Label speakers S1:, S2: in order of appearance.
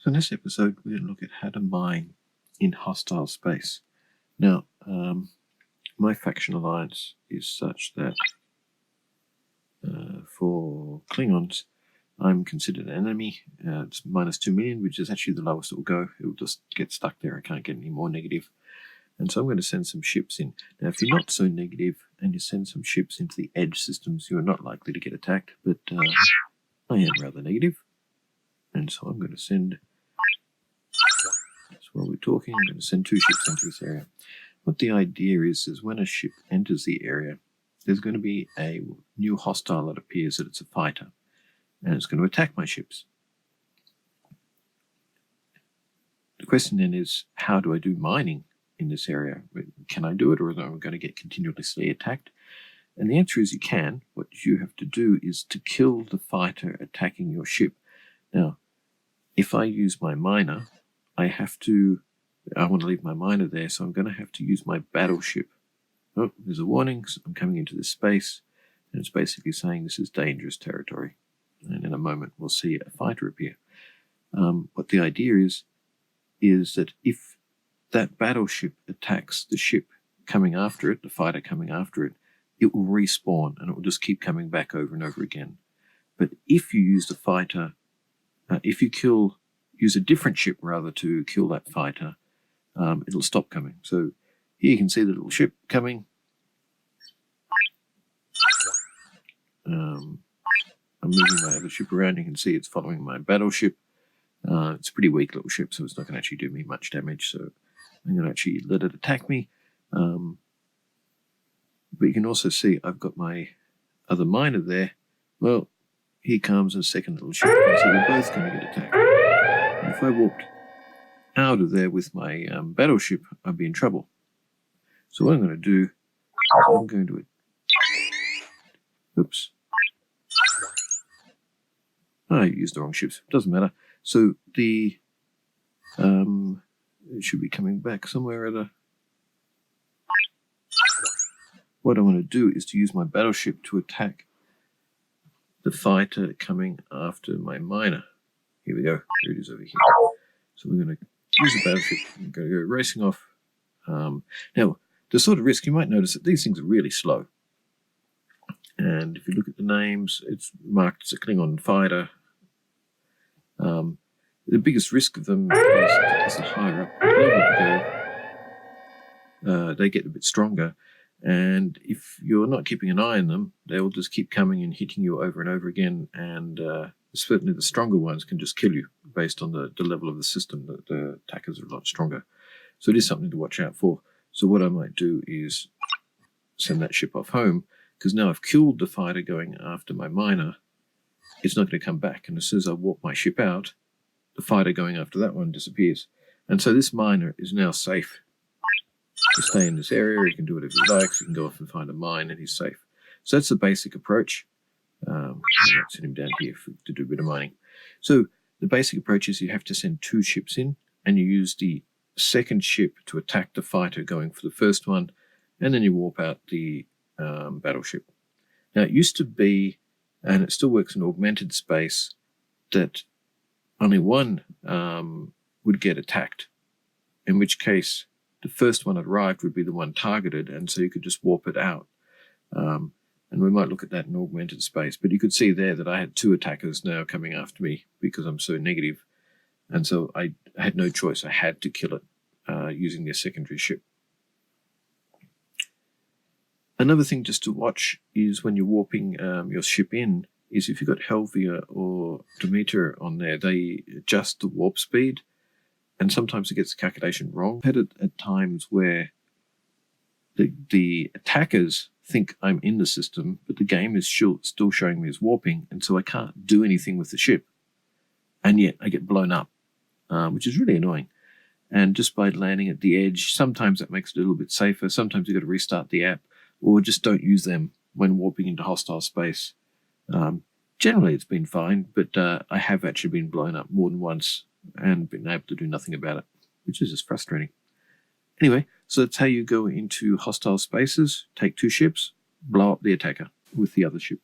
S1: So in this episode, we're going to look at how to mine in hostile space. Now, my faction alliance is such that for Klingons, I'm considered an enemy. It's -2 million, which is actually the lowest it will go. It will just get stuck there. I can't get any more negative. And so I'm going to send some ships in. Now, if you're not so negative and you send some ships into the edge systems, you're not likely to get attacked. But I am rather negative. And so I'm going to send... While we're talking, I'm going to send 2 ships into this area. What the idea is when a ship enters the area, there's going to be a new hostile that appears that it's a fighter, and it's going to attack my ships. The question then is, how do I do mining in this area? Can I do it, or am I going to get continuously attacked? And the answer is you can. What you have to do is to kill the fighter attacking your ship. Now, if I use my miner, I want to leave my miner there, so I'm going to have to use my battleship. Oh, there's a warning. So I'm coming into this space, and it's basically saying this is dangerous territory. And in a moment, we'll see a fighter appear. What the idea is that if that battleship attacks the ship coming after it, the fighter coming after it, it will respawn, and it will just keep coming back over and over again. But if you use the fighter, use a different ship rather to kill that fighter, it'll stop coming. So here you can see the little ship coming. I'm moving my other ship around. You can see it's following my battleship. It's a pretty weak little ship, so it's not going to actually do me much damage. So I'm going to actually let it attack me. But you can also see I've got my other miner there. Well, here comes a second little ship, so they're both going to get attacked. If I walked out of there with my battleship, I'd be in trouble. So what I'm going to do is I'm going to... Oops. I used the wrong ships. Doesn't matter. So it should be coming back somewhere at a... What I want to do is to use my battleship to attack the fighter coming after my miner. Here we go. Here it is over here. So we're going to use the battleship. We're going to go racing off. Now, the sort of risk, you might notice that these things are really slow. And if you look at the names, it's marked as a Klingon fighter. The biggest risk of them is the higher up the level you go, they get a bit stronger. And if you're not keeping an eye on them, they will just keep coming and hitting you over and over again. And certainly the stronger ones can just kill you based on the level of the system. The attackers are a lot stronger. So it is something to watch out for. So what I might do is send that ship off home, because now I've killed the fighter going after my miner. It's not going to come back. And as soon as I warp my ship out, the fighter going after that one disappears. And so this miner is now safe to stay in this area. He can do whatever he likes. He can go off and find a mine, and he's safe. So that's the basic approach. I might send him down here to do a bit of mining. So the basic approach is you have to send 2 ships in, and you use the second ship to attack the fighter going for the first one, and then you warp out the battleship. Now, it used to be, and it still works in augmented space, that only one would get attacked, in which case the first one that arrived would be the one targeted, and so you could just warp it out. And we might look at that in augmented space, but you could see there that I had 2 attackers now coming after me because I'm so negative. And so I had no choice. I had to kill it using their secondary ship. Another thing just to watch is when you're warping your ship in, is if you've got Helvia or Domita on there, they adjust the warp speed, and sometimes it gets the calculation wrong. I've had it at times where the attackers think I'm in the system, but the game is still showing me as warping, and so I can't do anything with the ship. And yet I get blown up, which is really annoying. And just by landing at the edge, sometimes that makes it a little bit safer. Sometimes you've got to restart the app, or just don't use them when warping into hostile space. Generally, it's been fine, but I have actually been blown up more than once and been able to do nothing about it, which is just frustrating. Anyway, so that's how you go into hostile spaces, take 2 ships, blow up the attacker with the other ship.